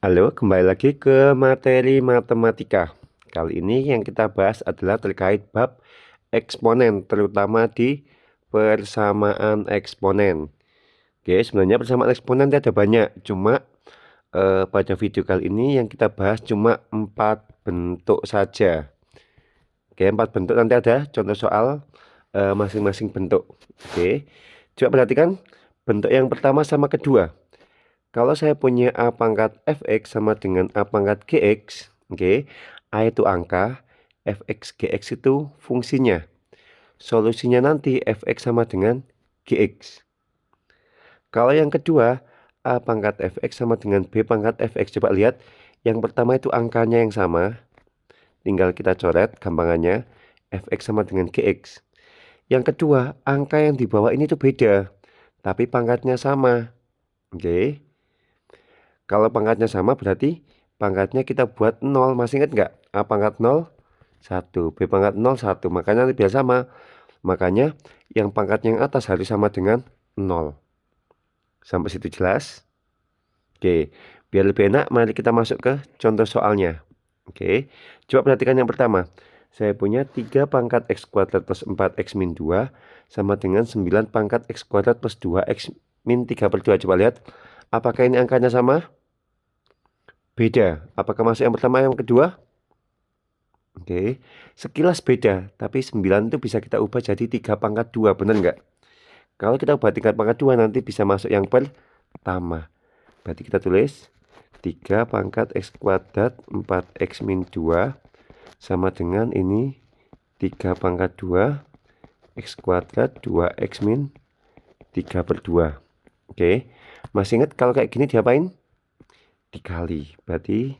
Halo, kembali lagi ke materi matematika. Kali ini yang kita bahas adalah terkait bab eksponen, terutama di persamaan eksponen. Oke, sebenarnya persamaan eksponen ada banyak, cuma pada video kali ini yang kita bahas cuma 4 bentuk saja. Oke, 4 bentuk, nanti ada contoh soal masing-masing bentuk. Oke, coba perhatikan bentuk yang pertama sama kedua. Kalau saya punya A pangkat Fx sama dengan A pangkat Gx, oke, A itu angka, Fx, Gx itu fungsinya. Solusinya nanti Fx sama dengan Gx. Kalau yang kedua, A pangkat Fx sama dengan B pangkat Fx. Coba lihat, yang pertama itu angkanya yang sama. Tinggal kita coret gampangannya, Fx sama dengan Gx. Yang kedua, angka yang di bawah ini tuh beda, tapi pangkatnya sama. Oke. Kalau pangkatnya sama berarti pangkatnya kita buat 0. Masih ingat nggak? A pangkat 0, 1. B pangkat 0, 1. Makanya biar sama. Makanya yang pangkatnya yang atas harus sama dengan 0. Sampai situ jelas? Oke. Biar lebih enak, mari kita masuk ke contoh soalnya. Oke. Coba perhatikan yang pertama. Saya punya 3 pangkat x kuadrat plus 4x min 2 sama dengan 9 pangkat x kuadrat plus 2x min 3/2. Coba lihat. Apakah ini angkanya sama? Beda. Apakah masuk yang pertama yang kedua? Oke. Sekilas beda, tapi 9 itu bisa kita ubah jadi 3 pangkat 2, benar nggak? Kalau kita ubah 3 pangkat 2 nanti bisa masuk yang pertama. Berarti kita tulis 3 pangkat x kuadrat 4x min 2 sama dengan ini 3 pangkat 2 x kuadrat 2x min 3/2. Oke. Masih ingat kalau kayak gini diapain? Dikali. Berarti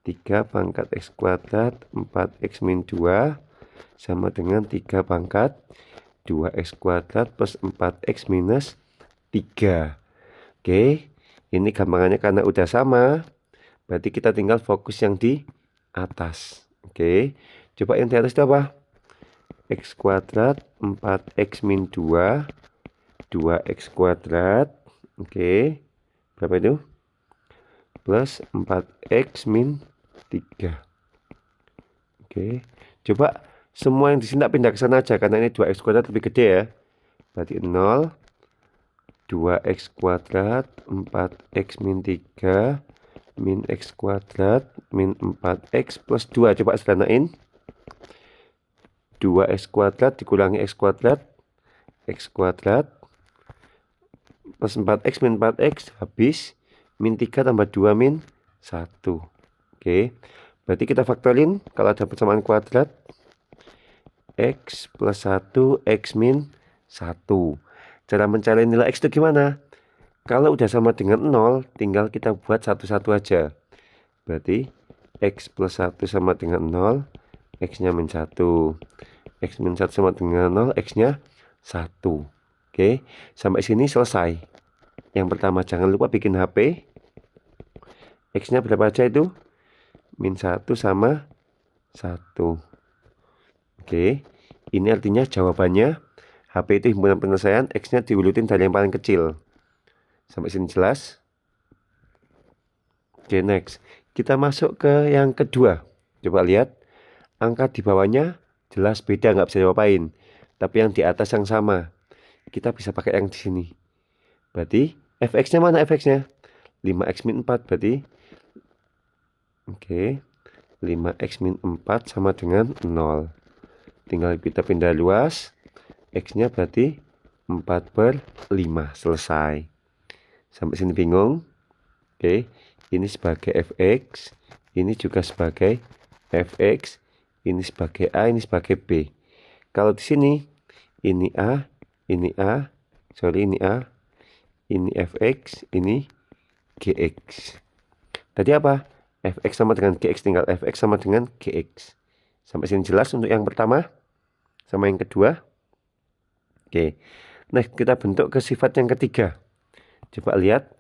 3 pangkat x kuadrat 4x min 2 sama dengan 3 pangkat 2x kuadrat plus 4x minus 3. Oke, ini gampangannya karena udah sama, berarti kita tinggal fokus yang di atas. Oke, coba yang di atas itu apa? X kuadrat 4x min 2, 2x kuadrat. Oke, berapa itu? Plus 4x min 3. Oke, coba semua yang di sini tak pindah ke sana aja karena ini 2x kuadrat lebih gede ya. Berarti 0, 2x kuadrat 4x min 3 min x kuadrat min 4x plus 2. Coba sederhanain. 2x kuadrat dikurangi x kuadrat plus 4x min 4x habis min 3 tambah 2 min 1. Oke, berarti kita faktorin. Kalau ada persamaan kuadrat, x plus 1 x min 1. Cara mencari nilai x itu gimana? Kalau udah sama dengan 0, tinggal kita buat satu-satu aja. Berarti x plus 1 sama dengan 0, x-nya min 1. X min 1 sama dengan 0, x-nya 1. Oke, sampai sini selesai. Yang pertama jangan lupa bikin HP. X-nya berapa aja itu? Min 1 sama 1. Oke, ini artinya jawabannya HP itu himpunan penyelesaian, X-nya diurutin dari yang paling kecil. Sampai sini jelas? Oke, next. Kita masuk ke yang kedua. Coba lihat, angka di bawahnya jelas beda, nggak bisa diapain. Tapi yang di atas yang sama. Kita bisa pakai yang di sini. Berarti fx-nya mana fx-nya? 5x min 4 berarti. Oke, 5x min 4 sama dengan 0. Tinggal kita pindah luas. X-nya berarti 4/5. Selesai. Sampai sini bingung? Oke, ini sebagai fx. Ini juga sebagai fx. Ini sebagai A, ini sebagai B. Kalau di sini, ini A, ini A. Sorry, ini A. Ini fx, ini gx. Tadi apa? Fx sama dengan gx, tinggal fx sama dengan gx. Sampai sini jelas untuk yang pertama sama yang kedua. Oke, nah kita bentuk ke sifat yang ketiga. Coba lihat.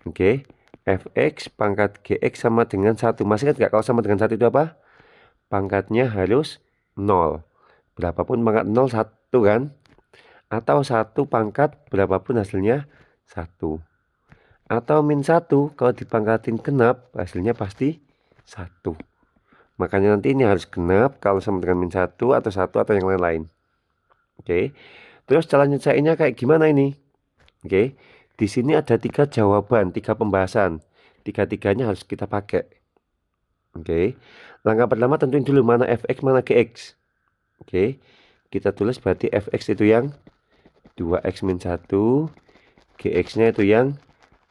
Oke, fx pangkat gx sama dengan 1. Masih ingat nggak kalau sama dengan 1 itu apa? Pangkatnya harus 0. Berapapun pangkat 0, 1 kan? Atau 1 pangkat berapapun hasilnya 1. Atau min 1 kalau dipangkatin genap hasilnya pasti 1. Makanya nanti ini harus genap kalau sama dengan min 1 atau 1 atau yang lain-lain. Oke. Terus cara nyelesainnya kayak gimana ini? Oke. Di sini ada 3 jawaban, 3 pembahasan. 3-tiganya harus kita pakai. Oke. Langkah pertama tentuin dulu mana fx mana gx. Oke. Kita tulis berarti fx itu yang 2x min 1, gx-nya itu yang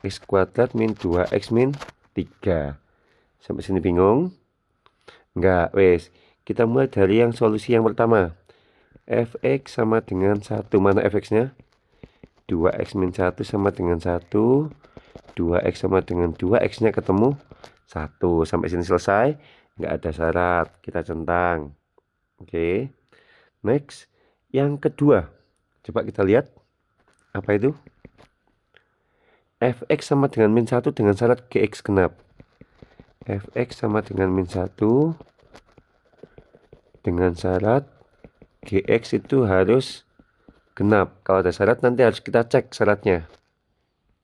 x kuadrat min 2x min 3. Sampai sini bingung? Enggak, wes. Kita mulai dari yang solusi yang pertama. Fx sama dengan 1. Mana fx-nya? 2x min 1 sama dengan 1. 2x sama dengan 2. X-nya ketemu 1. Sampai sini selesai. Enggak ada syarat. Kita centang. Oke. Next. Yang kedua. Coba kita lihat. Apa itu? Fx sama dengan min 1 dengan syarat gx genap. Fx sama dengan min 1 dengan syarat gx itu harus genap. Kalau ada syarat nanti harus kita cek syaratnya.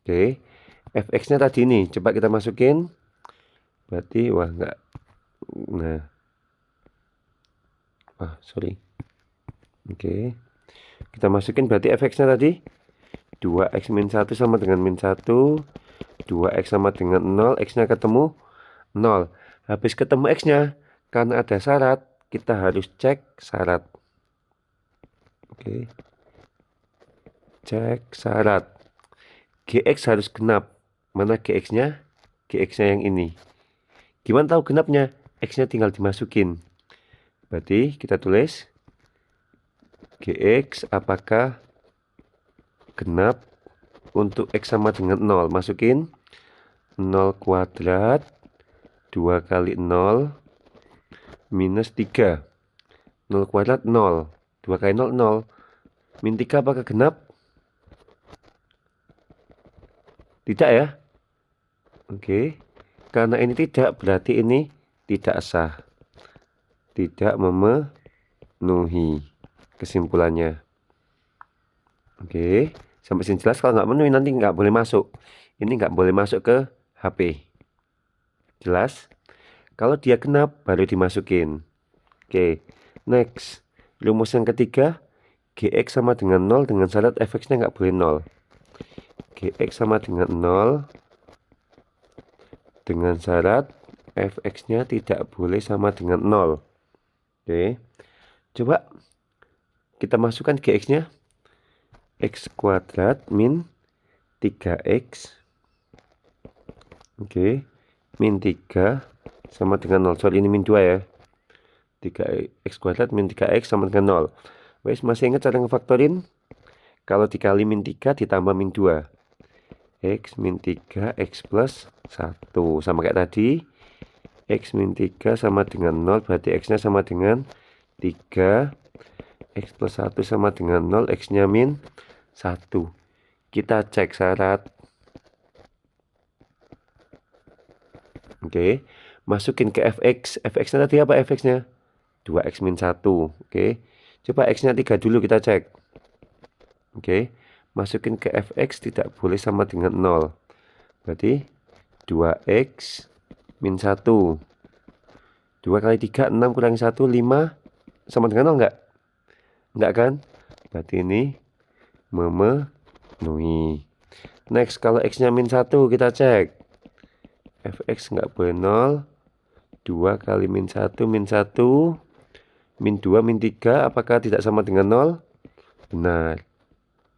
Oke. Fx-nya tadi ini. Coba kita masukin. Berarti wah enggak. Nah. Wah, sorry. Oke. Kita masukin berarti fx-nya tadi 2x min 1 sama dengan min 1. 2x sama dengan 0. X-nya ketemu 0. Habis ketemu X-nya, karena ada syarat, kita harus cek syarat. Oke. Cek syarat. Gx harus genap. Mana Gx-nya? Gx-nya yang ini. Gimana tahu genapnya? X-nya tinggal dimasukin. Berarti kita tulis Gx apakah genap untuk X sama dengan 0. Masukin 0 kuadrat 2 kali 0 minus 3. 0 kuadrat 0. 2 kali 0, 0. Min 3 apakah genap? Tidak ya? Oke. Karena ini tidak, berarti ini tidak sah. Tidak memenuhi kesimpulannya. Oke. Sampai sini jelas. Kalau nggak memenuhi nanti nggak boleh masuk. Ini nggak boleh masuk ke HP. Jelas? Kalau dia genap baru dimasukin. Oke. Next. Rumus yang ketiga. Gx sama dengan 0 dengan syarat fx-nya nggak boleh 0. Gx sama dengan 0 dengan syarat fx-nya tidak boleh sama dengan 0. Oke. Coba kita masukkan gx-nya. X kuadrat min 3x. Oke. Min 3 sama dengan 0. Soal ini min 2 ya. 3x kuadrat min 3x sama dengan 0. Wes, masih ingat cara ngefaktorin? Kalau dikali min 3 ditambah min 2. X min 3 x plus 1. Sama kayak tadi. X min 3 sama dengan 0. Berarti x-nya sama dengan 3. X plus 1 sama dengan 0. X-nya min 1. Kita cek syarat. Oke. Masukin ke fx. Fx-nya tadi apa fx-nya? 2x min 1. Oke. Coba x-nya 3 dulu kita cek. Oke. Masukin ke fx tidak boleh sama dengan 0. Berarti 2x min 1. 2 kali 3, 6 kurangi 1, 5. Sama dengan 0 enggak? Enggak kan? Berarti ini memenuhi. Next, kalau x-nya min 1 kita cek. Fx enggak boleh 0. 2 kali min 1, min 1. Min 2, min 3. Apakah tidak sama dengan 0? Benar.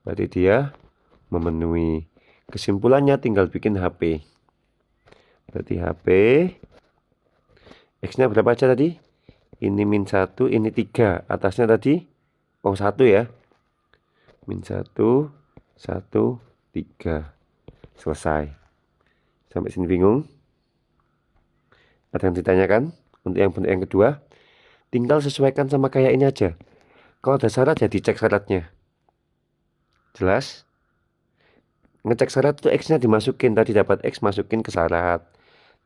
Berarti dia memenuhi. Kesimpulannya tinggal bikin HP. Berarti HP. X-nya berapa aja tadi? Ini min 1, ini 3. Atasnya tadi? Oh, 1 ya. Min 1, 1, 3. Selesai. Sampai sini bingung? Ada yang ditanyakan? Untuk yang bentuk yang kedua, tinggal sesuaikan sama kayak ini aja. Kalau ada syarat ya dicek syaratnya. Jelas? Ngecek syarat itu X-nya dimasukin. Tadi dapat X masukin ke syarat.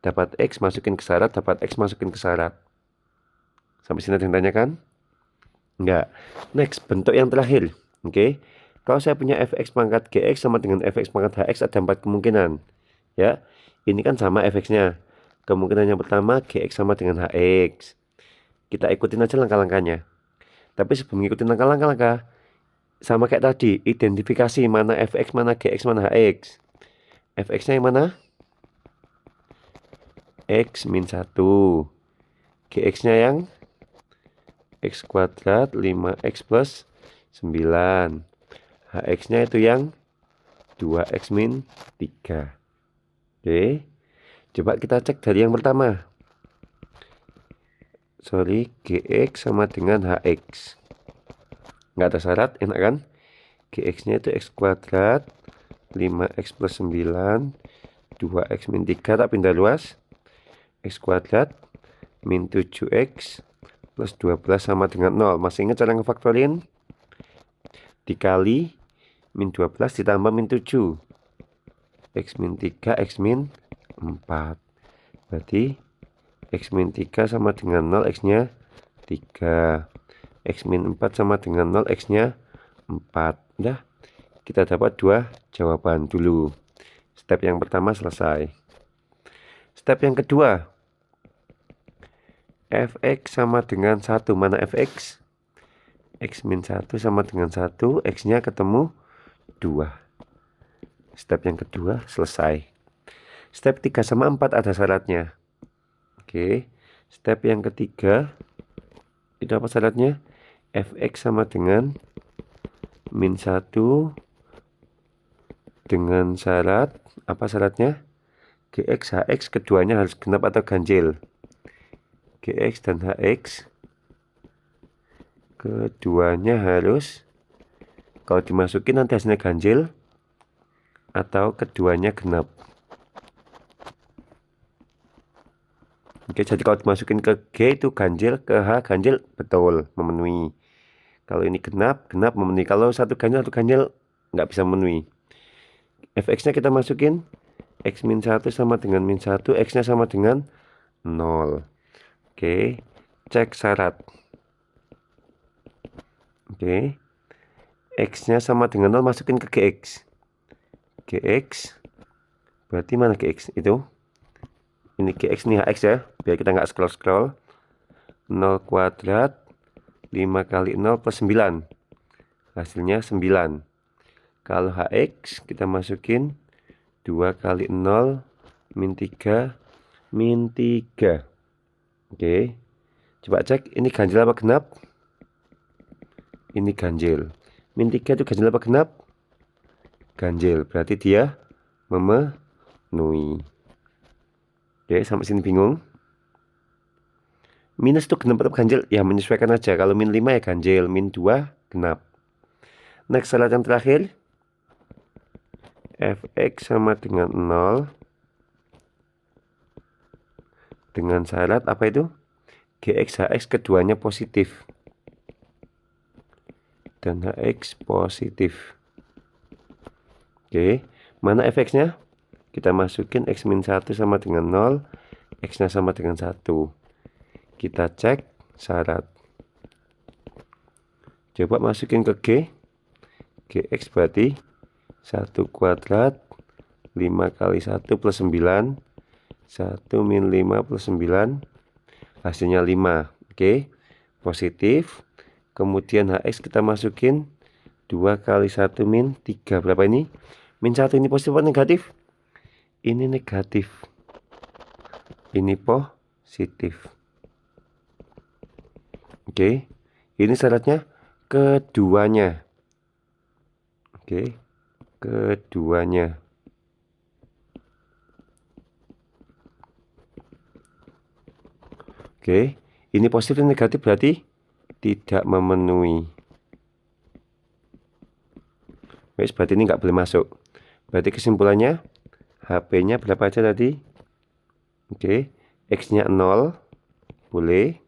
Dapat X masukin ke syarat. Dapat X masukin ke syarat. Sampai sini ada yang tanyakan? Enggak. Next, bentuk yang terakhir. Oke. Kalau saya punya fx pangkat gx sama dengan fx pangkat hx, ada 4 kemungkinan. Ya, ini kan sama fx-nya. Kemungkinan yang pertama gx sama dengan hx. Kita ikutin aja langkah-langkahnya. Tapi sebelum ngikutin langkah-langkah, sama kayak tadi, identifikasi mana fx, mana gx, mana hx. Fx-nya yang mana? X min 1. Gx-nya yang x kuadrat 5x plus 9. Hx-nya itu yang 2x min 3. Oke, coba kita cek dari yang pertama. Sorry, gx sama dengan hx. Nggak ada syarat, enak kan? Gx-nya itu x kuadrat 5x plus 9, 2x min 3, tak pindah luas. X kuadrat min 7x plus 12 sama dengan 0. Masih ingat cara ngefaktorin? Dikali min 12 ditambah min 7. X min 3, X min 4. Berarti X min 3 sama dengan 0, X-nya 3. X min 4 sama dengan 0, X-nya 4. Udah, kita dapat dua jawaban dulu. Step yang pertama selesai. Step yang kedua, fx sama dengan 1. Mana fx? X min 1 sama dengan 1, X-nya ketemu 2. Step yang kedua selesai. Step 3 sama 4 ada syaratnya. Oke. Step yang ketiga, itu apa syaratnya? Fx sama dengan min 1 dengan syarat, apa syaratnya? Gx, Hx keduanya harus genap atau ganjil. Gx dan Hx keduanya harus, kalau dimasukin nanti hasilnya ganjil atau keduanya genap. Oke, jadi kalau dimasukin ke G itu ganjil, ke H ganjil, betul, memenuhi. Kalau ini genap, genap memenuhi. Kalau satu ganjil nggak bisa memenuhi. Fx-nya kita masukin, X min 1 sama dengan min 1, X-nya sama dengan 0. Oke, cek syarat. Oke, X-nya sama dengan 0, masukin ke Gx. Gx, berarti mana Gx? Itu. Ini Gx, ini Hx ya, biar kita nggak scroll-scroll. 0 kuadrat 5 kali 0 plus 9. Hasilnya 9. Kalau Hx kita masukin 2 kali 0 min 3 min 3. Oke, coba cek ini ganjil apa genap? Ini ganjil. Min 3 itu ganjil apa genap? Ganjil, berarti dia memenuhi. Oke, sampai sini bingung? Minus itu genap atau ganjil? Ya menyesuaikan aja. Kalau min 5 ya ganjil, min 2 genap. Next, syarat yang terakhir. Fx sama dengan 0. Dengan syarat apa itu? Gx, Hx keduanya positif. Dan Hx positif. Oke, mana fx-nya? Kita masukin X min 1 sama dengan 0, X-nya sama dengan 1. Kita cek syarat. Coba masukin ke G. Gx berarti 1 kuadrat 5 kali 1 plus 9. 1 min 5 plus 9. Hasilnya 5. Oke, positif. Kemudian Hx kita masukin 2 kali 1 min 3. Berapa ini? Min 1 ini positif atau negatif? Ini negatif. Ini positif. Oke, ini syaratnya keduanya. Oke, keduanya. Oke, ini positif dan negatif berarti tidak memenuhi. Wes, berarti ini nggak boleh masuk. Berarti kesimpulannya HP-nya berapa aja tadi? Oke, X-nya 0 boleh.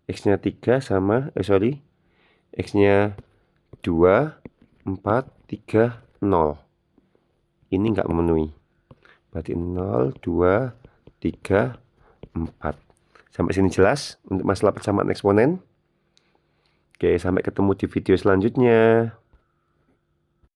X-nya 3 sama X-nya 2 4 3 0. Ini enggak memenuhi. Berarti 0 2 3 4. Sampai sini jelas untuk masalah persamaan eksponen. Oke, sampai ketemu di video selanjutnya.